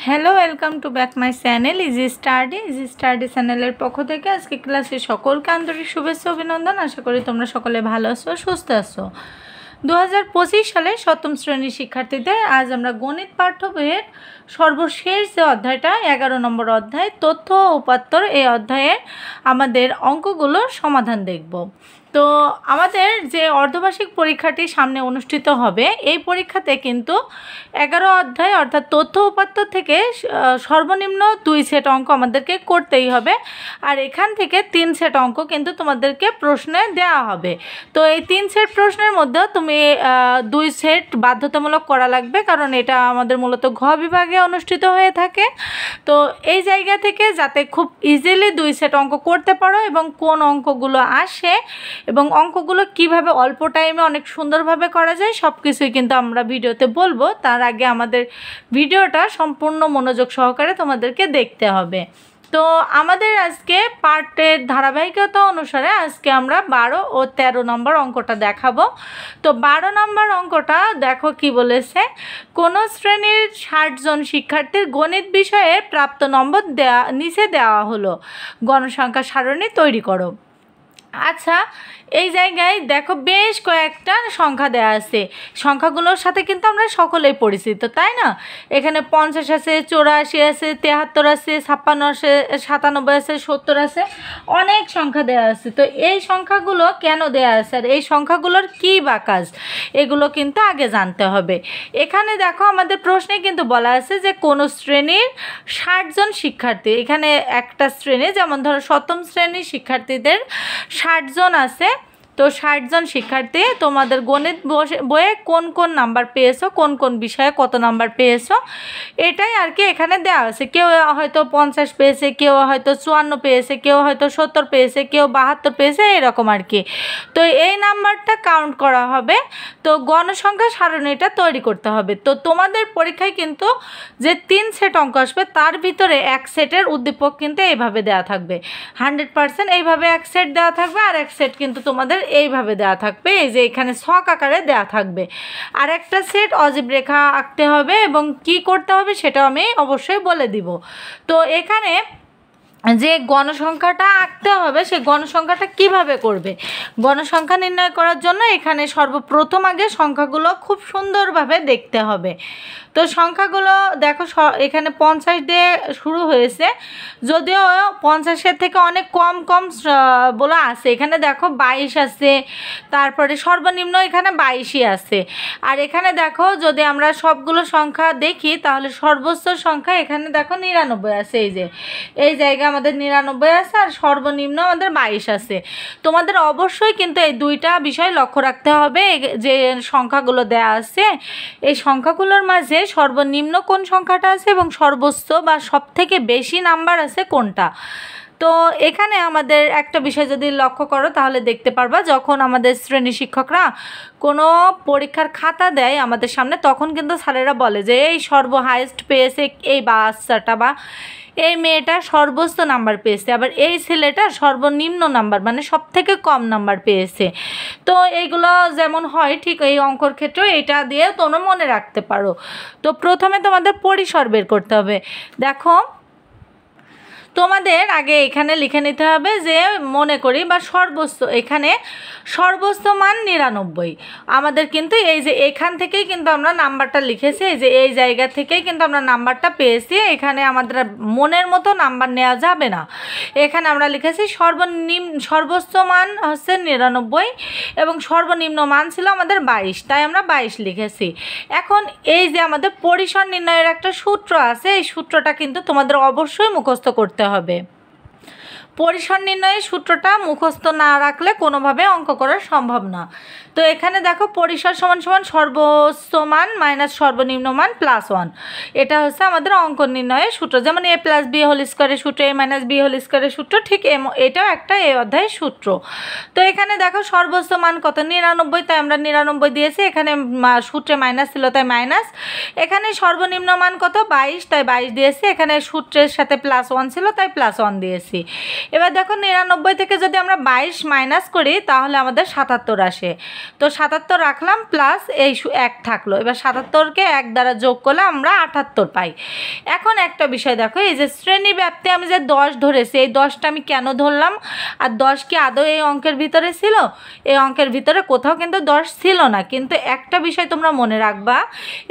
Hello, welcome to back my channel easy study চ্যানেলের পক্ষ থেকে আজকে ক্লাসে সকলকে আন্তরিক শুভেচ্ছা অভিনন্দন। আশা করি তোমরা সকলে ভালো আছো, সুস্থ আছো। 2025 সালে সপ্তম শ্রেণীর শিক্ষার্থীদের আজ আমরা গণিত পাঠ্য বইয়ের সর্বশেষ যে অধ্যায়টা 11 নম্বর অধ্যায় তথ্য ও উপাত্তর, এই অধ্যায়ে আমাদের অঙ্কগুলোর সমাধান দেখব। তো আমাদের যে অর্ধবার্ষিক পরীক্ষাটি সামনে অনুষ্ঠিত হবে, এই পরীক্ষাতে কিন্তু 11 অধ্যায় অর্থাৎ তথ্য উপাত্ত থেকে সর্বনিম্ন 2 সেট অঙ্ক আমাদেরকে করতেই হবে। আর এখান থেকে 3 সেট অঙ্ক কিন্তু তোমাদেরকে প্রশ্নে দেওয়া হবে। তো এই 3 সেট প্রশ্নের মধ্যে তুমি 2 সেট বাধ্যতামূলক করা লাগবে, কারণ এটা আমাদের মূলত ঘ বিভাগে অনুষ্ঠিত হয়ে থাকে। তো এই জায়গা থেকে যাতে খুব ইজিলি 2 সেট অঙ্ক করতে পারো এবং কোন অঙ্কগুলো আসে এবং অঙ্কগুলো কিভাবে অল্প টাইমে অনেক সুন্দরভাবে করা যায় সব কিছুই কিন্তু আমরা ভিডিওতে বলবো। তার আগে আমাদের ভিডিওটা সম্পূর্ণ মনোযোগ সহকারে তোমাদেরকে দেখতে হবে। তো আমাদের আজকে পার্টের ধারাবাহিকতা অনুসারে আজকে আমরা 12 ও 13 নম্বর অঙ্কটা দেখাবো। তো 12 নম্বর অঙ্কটা দেখো কি বলেছে, কোনো শ্রেণীর 60 জন শিক্ষার্থীর গণিত বিষয়ে প্রাপ্ত নম্বর নিচে দেওয়া হলো, গণসংখ্যা সারণী তৈরি করো। আচ্ছা, এই জায়গায় দেখো বেশ কয়েকটা সংখ্যা দেওয়া আছে। সংখ্যাগুলোর সাথে কিন্তু আমরা সকলেই পরিচিত, তাই না? এখানে 50 আছে, 84 আছে, 73 আছে, 56 আছে, 97 আছে, 70 আছে, অনেক সংখ্যা দেওয়া আছে। তো এই সংখ্যাগুলো কেন দেওয়া আছে আর এই সংখ্যাগুলোর কী বা কাজ, এগুলো কিন্তু আগে জানতে হবে। এখানে দেখো আমাদের প্রশ্নে কিন্তু বলা আছে যে কোনো শ্রেণীর 60 জন শিক্ষার্থী, এখানে একটা শ্রেণী, যেমন ধরো সপ্তম শ্রেণীর শিক্ষার্থীদের 60 জন আছে। তো 60 জন শিক্ষার্থী তোমাদের গণিত বইয়ে কোন কোন নাম্বার পেয়েছো, কোন কোন বিষয়ে কত নাম্বার পেয়েছো, এটাই আর কি এখানে দেওয়া আছে। কেউ হয়তো 50 পেয়েছে, কেউ হয়তো 54 পেয়েছে, কেউ হয়তো 70 পেয়েছে, কেউ 72 পেয়েছে, এরকম আর কি। তো এই নাম্বারটা কাউন্ট করা হবে। তো গণসংখ্যা সারণীটা তৈরি করতে হবে। তো তোমাদের পরীক্ষায় কিন্তু যে 3 সেট অঙ্ক আসবে তার ভিতরে এক সেটের উদ্দীপক কিন্তু এইভাবে দেওয়া থাকবে, 100% এইভাবে এক সেট দেওয়া থাকবে, আর এক সেট কিন্তু তোমাদের এইভাবে দেওয়া থাকবে, এই যে এখানে ছক আকারে দেওয়া থাকবে। আর একটা সেট অজীব রেখা আঁকতে হবে এবং কি করতে হবে সেটাও আমি অবশ্যই বলে দিব। তো এখানে যে গণসংখ্যাটা আঁকতে হবে, সেই গণসংখ্যাটা কিভাবে করবে, গণসংখ্যা নির্ণয় করার জন্য এখানে সর্বপ্রথম আগে সংখ্যাগুলো খুব সুন্দরভাবে দেখতে হবে। তো সংখ্যাগুলো দেখো, এখানে 50 দিয়ে শুরু হয়েছে, যদিও 50-এর থেকে অনেক কম কম বলা আছে। এখানে দেখো 22 আছে, তারপরে সর্বনিম্ন এখানে 22ই আছে। আর এখানে দেখো যদি আমরা সবগুলো সংখ্যা দেখি তাহলে সর্বোচ্চ সংখ্যা এখানে দেখো 99 আছে, এই যে এই জায়গায় আমাদের 99 আছে, আর সর্বনিম্ন আমাদের 22 আছে। তোমাদের অবশ্যই কিন্তু এই দুইটা বিষয় লক্ষ্য রাখতে হবে, যে সংখ্যাগুলো দেয়া আছে এই সংখ্যাগুলোর মাঝে সর্বনিম্ন কোন সংখ্যাটা আছে এবং সর্বোচ্চ বা সবথেকে বেশি নাম্বার আছে কোনটা। তো এখানে আমাদের একটা বিষয় যদি লক্ষ্য করো তাহলে দেখতে পারবা, যখন আমাদের শ্রেণী শিক্ষকরা কোনো পরীক্ষার খাতা দেয় আমাদের সামনে, তখন কিন্তু স্যারেরা বলে যে এই হাইয়েস্ট পেয়েছে এই বাচ্চাটা বা এই মেয়েটা সর্বোচ্চ নাম্বার পেয়েছে, আবার এই ছেলেটা সর্বনিম্ন নাম্বার মানে সব থেকে কম নাম্বার পেয়েছে। তো এইগুলো যেমন হয় ঠিক এই অঙ্কর ক্ষেত্রে এটা দিয়ে তোমরা মনে রাখতে পারো। তো প্রথমে তোমাদের পরিসর বের করতে হবে। দেখো তোমাদের আগে এখানে লিখে নিতে হবে যে মনে করি বা সর্বোচ্চ, এখানে সর্বোচ্চ মান 99। আমাদের কিন্তু এই যে এখান থেকেই কিন্তু আমরা নাম্বারটা লিখেছি, এই যে এই জায়গা থেকেই কিন্তু আমরা নাম্বারটা পেয়েছি। এখানে আমাদের মনের মতো নাম্বার নেওয়া যাবে না। এখানে আমরা লিখেছি সর্বোচ্চ মান হচ্ছে 99 এবং সর্বনিম্ন মান ছিল আমাদের 22, তাই আমরা 22 লিখেছি। এখন এই যে আমাদের পরিসর নির্ণয়ের একটা সূত্র আছে, এই সূত্রটা কিন্তু তোমাদের অবশ্যই মুখস্থ করতে হবে। পরিসর নির্ণয়ের সূত্রটা মুখস্থ না রাখলে কোনোভাবে অঙ্ক করা সম্ভব না। তো এখানে দেখো পরিসর সমান সমান সর্বোচ্চ মান মাইনাস সর্বনিম্ন মান প্লাস 1, এটা হচ্ছে আমাদের অঙ্ক নির্ণয়ের সূত্র। যেমন a + b হোল স্কয়ারের সূত্র, a - b হোল স্কয়ারের সূত্র, ঠিক এটাও একটা এই অধ্যায়ের সূত্র। তো এখানে দেখো সর্বোচ্চ মান কত 99, তাই আমরা 99 দিয়েছি। এখানে সূত্রে মাইনাস ছিল তাই মাইনাস। এখানে সর্বনিম্ন মান কত 22, তাই 22 দিয়েছি। এখানে সূত্রের সাথে +1 ছিল তাই +1 দিয়েছি। এবার দেখো 99 থেকে যদি আমরা 22 মাইনাস করি তাহলে আমাদের 77 আসে। তো 77 রাখলাম প্লাস এই 1 থাকলো। এবার 77কে 1 দ্বারা যোগ করলে আমরা 78 পাই। এখন একটা বিষয় দেখো, এই যে শ্রেণী ব্যাপ্তি আমি যে 10 ধরেছি, এই 10টা আমি কেন ধরলাম? আর 10 কি আদৌ এই অঙ্কের ভিতরে ছিল? এই অঙ্কের ভিতরে কোথাও কিন্তু 10 ছিল না। কিন্তু একটা বিষয় তোমরা মনে রাখবা,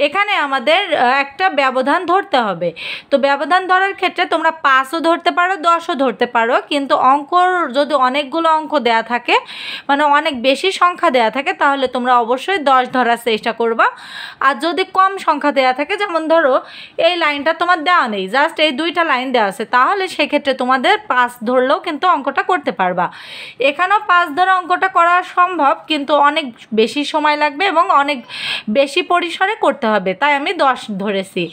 এখানে আমাদের একটা ব্যবধান ধরতে হবে। তো ব্যবধান ধরার ক্ষেত্রে তোমরা 5ও ধরতে পারো, 10ও ধরতে পারো, কিন্তু অঙ্কর যদি অনেকগুলো অঙ্ক দেয়া থাকে, মানে অনেক বেশি সংখ্যা দেয়া থাকে, তাহলে তোমরা অবশ্যই 10 ধরার চেষ্টা করবা। আর যদি কম সংখ্যা দেয়া থাকে, যেমন ধরো এই লাইনটা তোমার দেওয়া নেই, জাস্ট এই 2টা লাইন দেওয়া আছে, তাহলে সেক্ষেত্রে তোমাদের 5 ধরলেও কিন্তু অঙ্কটা করতে পারবা। এখানেও 5 ধরে অঙ্কটা করা সম্ভব, কিন্তু অনেক বেশি সময় লাগবে এবং অনেক বেশি পরিসরে করতে হবে, তাই আমি 10 ধরেছি।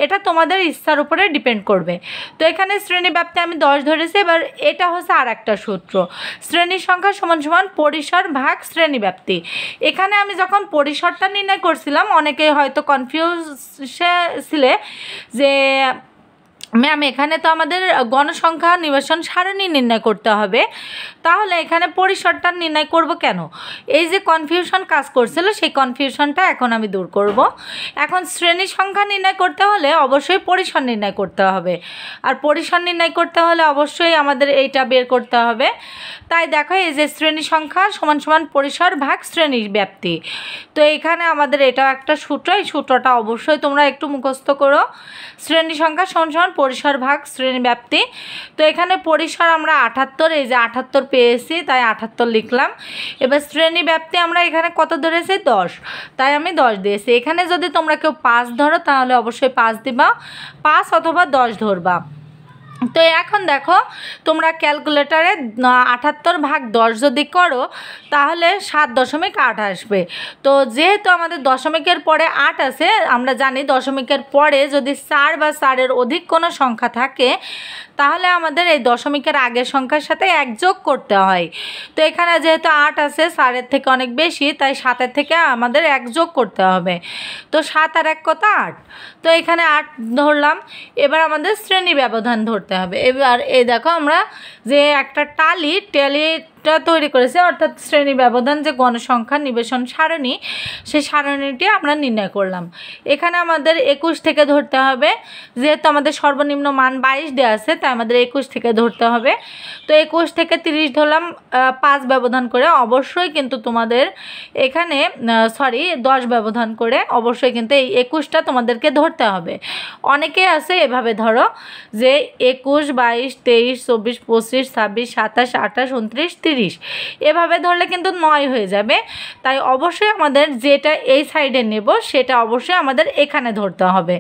এটা তোমাদের ইচ্ছার উপরে ডিপেন্ড করবে। তো এখানে শ্রেণী ব্যাপ্তি আমি 10 ধরেছি। এবার এটা হচ্ছে আর একটা সূত্র, শ্রেণীর সংখ্যা সমান সমান পরিসর ভাগ শ্রেণী ব্যাপ্তি। এখানে আমি যখন পরিসরটা নির্ণয় করছিলাম, অনেকে হয়তো কনফিউজ ছিলে যে ম্যাম এখানে তো আমাদের গণসংখ্যা নিবেশন সারণী নির্ণয় করতে হবে, তাহলে এখানে পরিসরটা নির্ণয় করব কেন? এই যে কনফিউশন কাজ করছিল, সেই কনফিউশনটা এখন আমি দূর করব। এখন শ্রেণী সংখ্যা নির্ণয় করতে হলে অবশ্যই পরিসর নির্ণয় করতে হবে, আর পরিসর নির্ণয় করতে হলে অবশ্যই আমাদের এইটা বের করতে হবে। তাই দেখো, এই যে শ্রেণী সংখ্যা সমান সমান পরিসর ভাগ শ্রেণী ব্যাপ্তি। তো এখানে আমাদের এটাও একটা সূত্র, এই সূত্রটা অবশ্যই তোমরা একটু মুখস্থ করো। শ্রেণী সংখ্যা সমান সমান পরিসর ভাগ শ্রেণী ব্যাপ্তি। তো এখানে পরিসর আমরা 78, এই যে 78 পেয়েছি, তাই 78 লিখলাম। এবার শ্রেণী ব্যাপ্তি আমরা এখানে কত ধরেছি? 10, তাই আমি 10 দিয়েছি। এখানে যদি তোমরা কেউ 5 ধরো তাহলে অবশ্যই 5 দিবা, 5 অথবা 10 ধরবা। তো এখন দেখো, তোমরা ক্যালকুলেটারে 78 ভাগ 10 যদি করো তাহলে 7.8 আসবে। তো যেহেতু আমাদের দশমিকের পরে 8 আছে, আমরা জানি দশমিকের পরে যদি 4 বা 4-এর অধিক কোনো সংখ্যা থাকে, তাহলে আমাদের এই দশমিকের আগের সংখ্যার সাথে 1 যোগ করতে হয়। তো এখানে যেহেতু 8 আছে, 4-এর থেকে অনেক বেশি, তাই 7-এর থেকে আমাদের 1 যোগ করতে হবে। তো 7 আর 1 কত? 8। তো এখানে 8 ধরলাম। এবার আমাদের শ্রেণী ব্যবধান ধরতে হবে। এবার এই দেখো, আমরা যে একটা ট্যালিটা তৈরি করেছি, অর্থাৎ শ্রেণী ব্যবধান যে গণসংখ্যা নিবেশন সারণী, সেই সারণীটি আমরা নির্ণয় করলাম। এখানে আমাদের 21 থেকে ধরতে হবে, যেহেতু আমাদের সর্বনিম্ন মান 22 দেওয়া আছে, তাই আমাদের 21 থেকে ধরতে হবে। তো 21 থেকে 30 ধরলাম 5 ব্যবধান করে। অবশ্যই কিন্তু তোমাদের এখানে 10 ব্যবধান করে অবশ্যই কিন্তু এই 21টা তোমাদেরকে ধরতে হবে। অনেকে আছে এভাবে ধরো যে 21, 22, 23, 24, 25, 26, 27, 28, 29, 30 এভাবে ধরলে কিন্তু 9 হয়ে যাবে। তাই অবশ্যই আমাদের যেটা এই সাইডে নেব সেটা অবশ্যই আমাদের এখানে ধরতে হবে।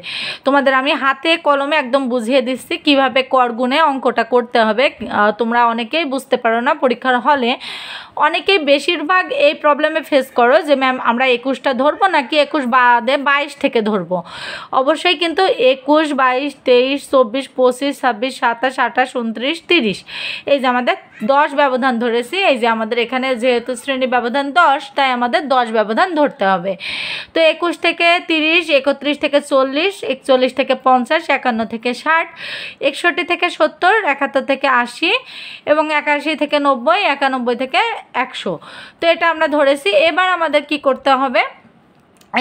তোমাদের আমি হাতে কলমে একদম বুঝিয়ে দিচ্ছি কিভাবে করগুণে অঙ্কটা করতে হবে। তোমরা অনেকেই বুঝতে পারো না পরীক্ষার হলে, অনেকেই বেশিরভাগ এই প্রবলেমে ফেস করো যে ম্যাম আমরা 21টা ধরবো নাকি 21 বাদে 22 থেকে ধরবো। অবশ্যই কিন্তু 21, 22, 23, 24, 25, 26, 27, 28, 29, 30 এই যে আমাদের 10 ব্যবধান ধরেছি। এই যে আমাদের এখানে যেহেতু শ্রেণী ব্যবধান 10, তাই আমাদের 10 ব্যবধান ধরতে হবে। তো 21 থেকে 30, 31 থেকে 40, 41 থেকে 50, 51 থেকে 60, 61 থেকে 70, 71 থেকে 80 এবং 81 থেকে 90, 91 থেকে 100। তো এটা আমরা ধরেছি। এবার আমাদের কি করতে হবে?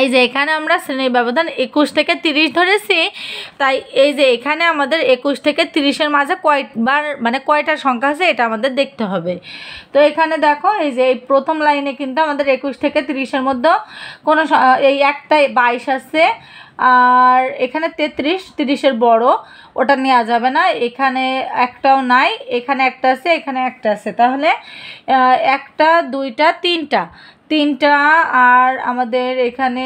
এই যে এখানে আমরা শ্রেণী ব্যবধান 21 থেকে 30 ধরেছি, তাই এই যে এখানে আমাদের 21 থেকে 30-এর মাঝে কয়বার মানে কয়টা সংখ্যা আছে এটা আমাদের দেখতে হবে। তো এখানে দেখো, এই যে এই প্রথম লাইনে কিন্তু আমাদের 21 থেকে 30-এর মধ্যে কোনো এই একটাই 22 আছে, আর এখানে 33, 30-এর বড়, ওটা নেওয়া যাবে না। এখানে একটাও নাই, এখানে একটা আছে, এখানে একটা আছে, তাহলে একটা, দুইটা, তিনটা আর আমাদের এখানে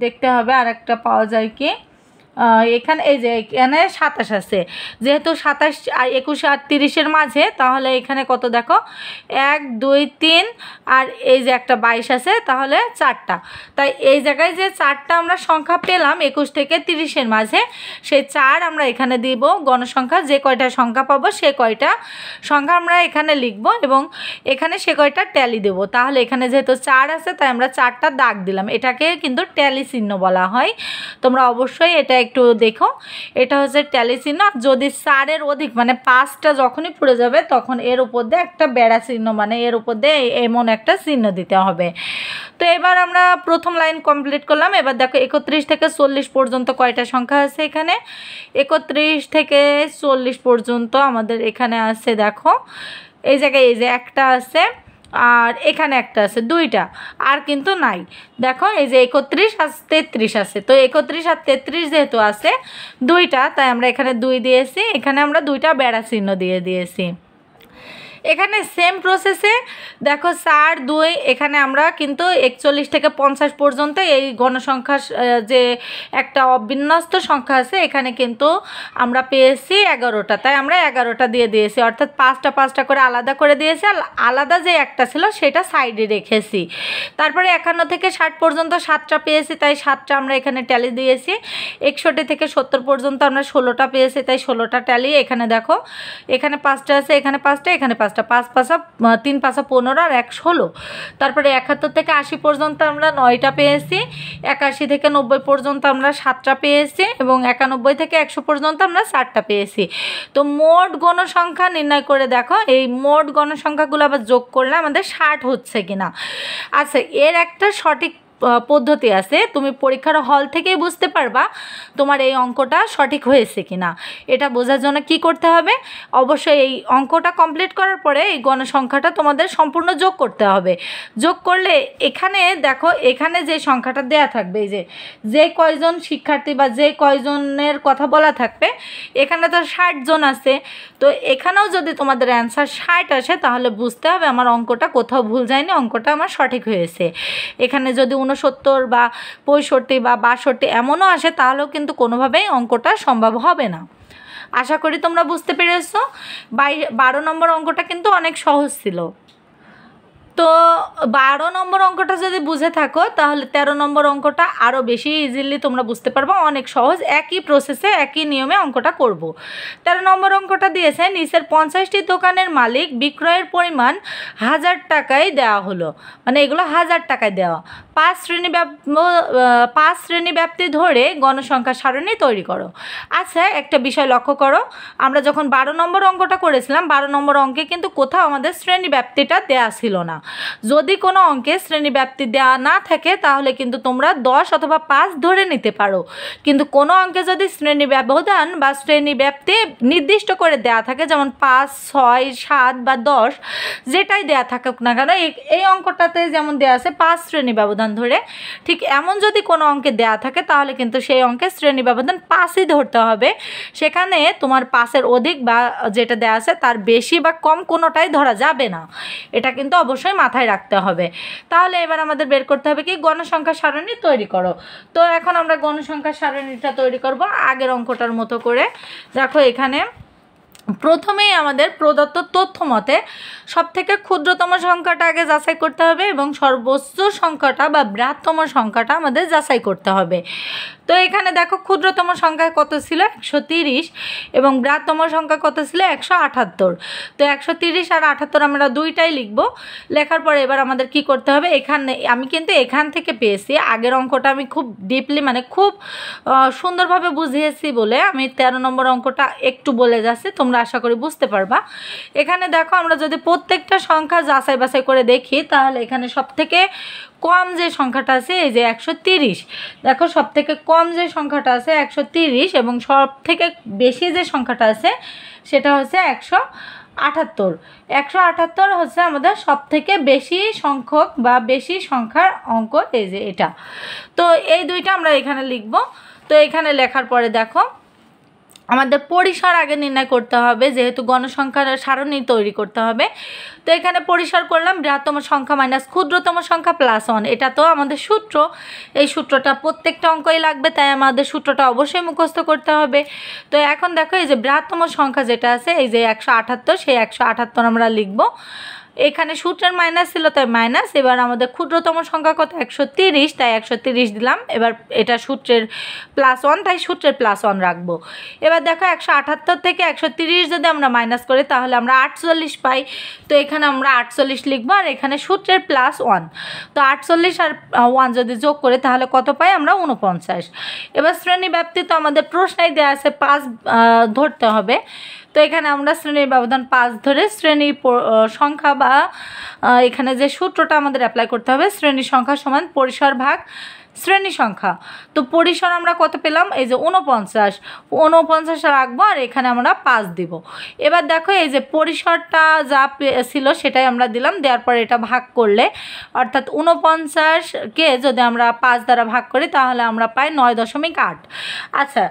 দেখতে হবে আর একটা পাওয়া যায় কি, এখানে এই যে এখানে 27 আছে। যেহেতু 27 আর 21 আর 30-এর মাঝে, তাহলে এখানে কত দেখো 1, 2, 3 আর এই যে একটা 22 আছে, তাহলে 4টা। তাই এই জায়গায় যে 4টা আমরা সংখ্যা পেলাম 21 থেকে 30-এর মাঝে, সেই 4 আমরা এখানে দিব। গণসংখ্যা যে কয়টা সংখ্যা পাবো সে কয়টা সংখ্যা আমরা এখানে লিখব এবং এখানে সে কয়টা ট্যালি দেব। তাহলে এখানে যেহেতু 4 আছে, তাই আমরা 4টা দাগ দিলাম। এটাকে কিন্তু ট্যালি চিহ্ন বলা হয়। তোমরা অবশ্যই এটা একটু দেখো, এটা হচ্ছে ট্যালি চিহ্ন। যদি 4-এর অধিক মানে 5টা যখনই পড়ে যাবে তখন এর উপর দিয়ে একটা বেড়া চিহ্ন মানে এর উপর দিয়ে এমন একটা চিহ্ন দিতে হবে। তো এবার আমরা প্রথম লাইন কমপ্লিট করলাম। এবার দেখো 31 থেকে 40 পর্যন্ত কয়টা সংখ্যা আছে এখানে? 31 থেকে 40 পর্যন্ত আমাদের এখানে আছে, দেখো এই জায়গায় এই যে একটা আছে আর এখানে একটা আছে, দুইটা, আর কিন্তু নাই। দেখো এই যে 31 আর 33 আছে, তো 31 আর 33 যেহেতু আছে দুইটা, তাই আমরা এখানে 2 দিয়েছি, এখানে আমরা দুইটা বেড়া চিহ্ন দিয়ে দিয়েছি। এখানে সেম প্রসেসে দেখো 4, 2, এখানে আমরা কিন্তু 41 থেকে 50 পর্যন্ত এই গণসংখ্যা যে একটা অবিন্যস্ত সংখ্যা আছে এখানে কিন্তু আমরা পেয়েছি 11টা, তাই আমরা 11টা দিয়ে দিয়েছি, অর্থাৎ 5টা 5টা করে আলাদা করে দিয়েছি, আর আলাদা যে একটা ছিল সেটা সাইডে রেখেছি। তারপরে 51 থেকে 60 পর্যন্ত 7টা পেয়েছি, তাই 7টা আমরা এখানে ট্যালি দিয়েছি। 61 থেকে 70 পর্যন্ত আমরা 16টা পেয়েছি, তাই 16টা ট্যালি। এখানে দেখো এখানে 5টা আছে, এখানে 5টা, এখানে 5টা, 5 5 3 5 15 আর 1 16। তারপরে 71 থেকে 80 পর্যন্ত আমরা 9টা পেয়েছি, 81 থেকে 90 পর্যন্ত আমরা 7টা পেয়েছি, এবং 91 থেকে 100 পর্যন্ত আমরা 4টা পেয়েছি। তো মোট গণসংখ্যা নির্ণয় করে দেখো এই মোট গণসংখ্যাগুলো আবার যোগ করলে আমাদের 60 হচ্ছে কিনা। আচ্ছা, এর একটা সঠিক পদ্ধতি আছে, তুমি পরীক্ষার হল থেকেই বুঝতে পারবা তোমার এই অঙ্কটা সঠিক হয়েছে কিনা। এটা বোঝার জন্য কি করতে হবে, অবশ্যই এই অঙ্কটা কমপ্লিট করার পরে এই গণসংখ্যাটা তোমাদের সম্পূর্ণ যোগ করতে হবে। যোগ করলে এখানে দেখো এখানে যে সংখ্যাটা দেয়া থাকবে, এই যে কয়জন শিক্ষার্থী বা যে কয়জনের কথা বলা থাকবে, এখানে তো 60 জন আছে, তো এখানেও যদি তোমাদের অ্যান্সার 60 আসে তাহলে বুঝতে হবে আমার অঙ্কটা কোথাও ভুল যায়নি, অঙ্কটা আমার সঠিক হয়েছে। এখানে যদি 69 বা 65 বা 62 এমনও আসে তাহলেও কিন্তু কোনোভাবেই অঙ্কটা সম্ভব হবে না। আশা করি তোমরা বুঝতে পেরেছো। 12 নম্বর অঙ্কটা কিন্তু অনেক সহজ ছিল। তো 12 নম্বর অঙ্কটা যদি বুঝে থাকো তাহলে 13 নম্বর অঙ্কটা আরও বেশি ইজিলি তোমরা বুঝতে পারবো, অনেক সহজ, একই প্রসেসে একই নিয়মে অঙ্কটা করব। 13 নম্বর অঙ্কটা দিয়েছে নিচের 50টি দোকানের মালিক বিক্রয়ের পরিমাণ 1000 টাকায় দেওয়া হলো, মানে এগুলো 1000 টাকায় দেওয়া। 5 শ্রেণী ব্যাপ্তি ধরে গণসংখ্যা সারণী তৈরি করো। আচ্ছা, একটা বিষয় লক্ষ্য করো, আমরা যখন 12 নম্বর অঙ্কটা করেছিলাম 12 নম্বর অঙ্কে কিন্তু কোথাও আমাদের শ্রেণী ব্যাপ্তিটা দেওয়া ছিল না। যদি কোনো অঙ্কে শ্রেণী ব্যাপ্তি দেওয়া না থাকে তাহলে কিন্তু তোমরা 10 অথবা 5 ধরে নিতে পারো, কিন্তু কোনো অঙ্কে যদি শ্রেণী ব্যবধান বা শ্রেণী ব্যাপ্তি নির্দিষ্ট করে দেওয়া থাকে, যেমন 5, 6, 7 বা 10 যেটাই দেওয়া থাকুক না কেন, এই অঙ্কটাতে যেমন দেওয়া আছে 5 শ্রেণী ব্যবধান ধরে, ঠিক এমন যদি কোনো অঙ্কে দেওয়া থাকে তাহলে কিন্তু সেই অঙ্কে শ্রেণী ব্যবধান 5ই ধরতে হবে। সেখানে তোমার 5-এর অধিক বা যেটা দেওয়া আছে তার বেশি বা কম কোনোটাই ধরা যাবে না, এটা কিন্তু অবশ্যই মাথায় রাখতে হবে। তাহলে এবার আমাদের বের করতে হবে কি, গণসংখ্যা সারণী তৈরি করো। তো এখন আমরা গণসংখ্যা সারণীটা তৈরি করব আগের অঙ্কটার মতো করে। দেখো এখানে প্রথমেই আমাদের প্রদত্ত তথ্য মতে সবথেকে ক্ষুদ্রতম সংখ্যাটা আগে যাচাই করতে হবে এবং সর্বোচ্চ সংখ্যাটা বা বৃহত্তম সংখ্যাটা আমাদের যাচাই করতে হবে। তো এখানে দেখো ক্ষুদ্রতম সংখ্যা কত ছিল 130 এবং বৃহত্তম সংখ্যা কত ছিল 178। তো 130 আর 78 আমরা দুইটাই লিখব। লেখার পরে এবার আমাদের কি করতে হবে, এখানে আমি কিন্তু এখান থেকে পেয়েছি, আগের অঙ্কটা আমি খুব ডিপলি মানে খুব সুন্দরভাবে বুঝিয়েছি বলে আমি 13 নম্বর অঙ্কটা একটু বলে যাচ্ছি, তোমরা আশা করি বুঝতে পারবা। এখানে দেখো আমরা যদি প্রত্যেকটা সংখ্যা যাচাই বাছাই করে দেখি তাহলে এখানে সবথেকে কম যে সংখ্যাটা আছে এই যে 130, দেখো সবথেকে কম যে সংখ্যাটা আছে 130 এবং সবথেকে বেশি যে সংখ্যাটা আছে সেটা হচ্ছে 178। 178 হচ্ছে আমাদের সবথেকে বেশি সংখ্যক বা বেশি সংখ্যার অঙ্ক, এই যে এটা। তো এই দুইটা আমরা এখানে লিখব। তো এখানে লেখার পরে দেখো আমাদের পরিসর আগে নির্ণয় করতে হবে, যেহেতু গণসংখ্যার সারণী তৈরি করতে হবে। তো এখানে পরিসর করলাম বৃহত্তম সংখ্যা মাইনাস ক্ষুদ্রতম সংখ্যা প্লাস 1, এটা তো আমাদের সূত্র, এই সূত্রটা প্রত্যেকটা অঙ্কই লাগবে, তাই আমাদের সূত্রটা অবশ্যই মুখস্থ করতে হবে। তো এখন দেখো এই যে বৃহত্তম সংখ্যা যেটা আছে এই যে 178, সেই 178 আমরা লিখব। এখানে সূত্রের মাইনাস ছিল তাই মাইনাস। এবার আমাদের ক্ষুদ্রতম সংখ্যা কত 130, তাই 130 দিলাম। এবার এটা সূত্রের +1 তাই সূত্রের +1 রাখবো। এবার দেখো 178 থেকে 130 যদি আমরা মাইনাস করি তাহলে আমরা 48 পাই। তো এখানে আমরা 48 লিখবো আর এখানে সূত্রের +1। তো 48 আর 1 যদি যোগ করি তাহলে কত পাই আমরা 49। এবার শ্রেণী ব্যাপ্তি তো আমাদের প্রশ্নেই দেওয়া আছে 5 ধরতে হবে। তো এখানে আমরা শ্রেণীর ব্যবধান 5 ধরে শ্রেণীর সংখ্যা বা এখানে যে সূত্রটা আমাদের অ্যাপ্লাই করতে হবে, শ্রেণীর সংখ্যা সমান পরিসর ভাগ শ্রেণী সংখ্যা। তো পরিসর আমরা কত পেলাম, এই যে 49 রাখবো আর এখানে আমরা 5 দিব। এবার দেখো এই যে পরিসরটা যা ছিল সেটাই আমরা দিলাম, দেওয়ার পর এটা ভাগ করলে অর্থাৎ 49কে যদি আমরা 5 দ্বারা ভাগ করি তাহলে আমরা পাই 9.8। আচ্ছা,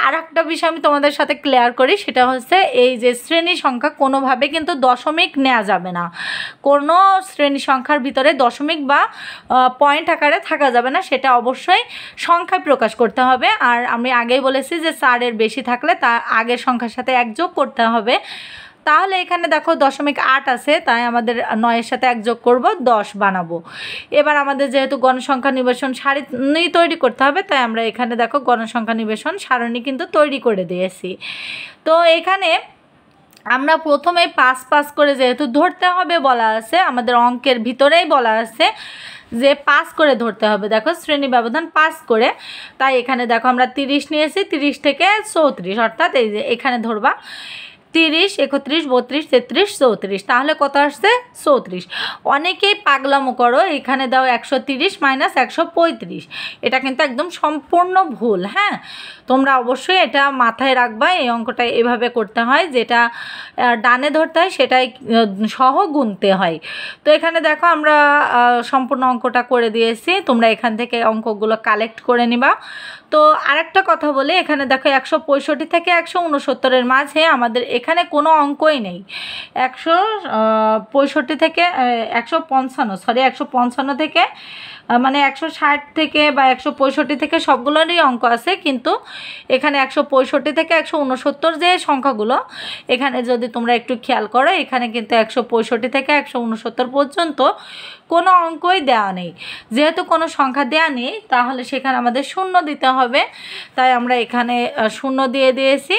আর একটা বিষয় আমি তোমাদের সাথে ক্লিয়ার করি, সেটা হচ্ছে এই যে শ্রেণী সংখ্যা কোনোভাবে কিন্তু দশমিক নেওয়া যাবে না। কোনো শ্রেণী সংখ্যার ভিতরে দশমিক বা পয়েন্ট আকারে থাকা যাবে না, সেটা অবশ্যই সংখ্যায় প্রকাশ করতে হবে। আর আমি আগেই বলেছি যে 4-এর বেশি থাকলে তা আগের সংখ্যার সাথে 1 যোগ করতে হবে। তাহলে এখানে দেখো 0.8 আছে, তাই আমাদের 9-এর সাথে 1 যোগ করব, 10 বানাবো। এবার আমাদের যেহেতু গণসংখ্যা নিবেশন সারণী তৈরি করতে হবে, তাই আমরা এখানে দেখো গণসংখ্যা নিবেশন সারণী কিন্তু তৈরি করে দিয়েছি। তো এখানে আমরা প্রথমে 5 করে যেহেতু ধরতে হবে বলা আছে, আমাদের অঙ্কের ভিতরেই বলা আছে যে 5 করে ধরতে হবে। দেখো শ্রেণী ব্যবধান 5 করে, তাই এখানে দেখো আমরা 30 নিয়েছি, 30 থেকে 34, অর্থাৎ এই যে এখানে ধরবা 30, 31, 32, 33, 34, তাহলে কত আসছে 34। অনেকেই পাগলামো করো, এখানে দাও 130 মাইনাস 135, এটা কিন্তু একদম সম্পূর্ণ ভুল। হ্যাঁ, তোমরা অবশ্যই এটা মাথায় রাখবা, এই অঙ্কটা এভাবে করতে হয়, যেটা ডানে ধরতে হয় সেটাই সহ গুনতে হয়। তো এখানে দেখো আমরা সম্পূর্ণ অঙ্কটা করে দিয়েছি, তোমরা এখান থেকে অঙ্কগুলো কালেক্ট করে নিবা। তো আরেকটা কথা বলি, এখানে দেখো 165 থেকে 169-এর মাঝে আমাদের এখানে কোনো অঙ্কই নেই। 165 থেকে 155 থেকে মানে 160 থেকে বা 165 থেকে সবগুলোরই অঙ্ক আছে, কিন্তু এখানে 165 থেকে 169 যে সংখ্যাগুলো, এখানে যদি তোমরা একটু খেয়াল করো, এখানে কিন্তু 165 থেকে 169 পর্যন্ত কোনো অঙ্কই দেওয়া নেই। যেহেতু কোনো সংখ্যা দেওয়া নেই তাহলে সেখানে আমাদের শূন্য দিতে হবে, তাই আমরা এখানে শূন্য দিয়ে দিয়েছি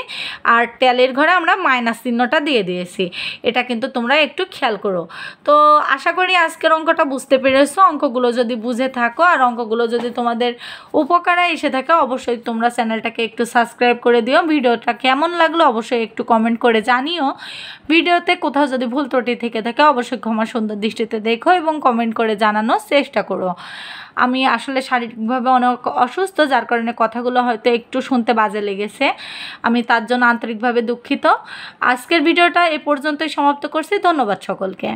আর ট্যালির ঘরে আমরা মাইনাস চিহ্নটা দিয়ে দিয়েছি। এটা কিন্তু তোমরা একটু খেয়াল করো। তো আশা করি আজকের অঙ্কটা বুঝতে পেরেছো। অঙ্কগুলো যদি বুঝে থাকো আর অঙ্কগুলো যদি তোমাদের উপকারে এসে থাকে, অবশ্যই তোমরা চ্যানেলটাকে একটু সাবস্ক্রাইব করে দিও। ভিডিওটা কেমন লাগলো অবশ্যই একটু কমেন্ট করে জানিও। ভিডিওতে কোথাও যদি ভুল ত্রুটি থেকে থাকে অবশ্যই ক্ষমা সুন্দর দৃষ্টিতে দেখো এবং কমেন্ট করে জানানোর চেষ্টা করো। আমি আসলে শারীরিকভাবে অনেক অসুস্থ, যার কারণে কথাগুলো হয়তো একটু শুনতে বাজে লেগেছে, আমি তার জন্য আন্তরিকভাবে দুঃখিত। আজকের ভিডিওটা এ পর্যন্তই সমাপ্ত করছি। ধন্যবাদ সকলকে।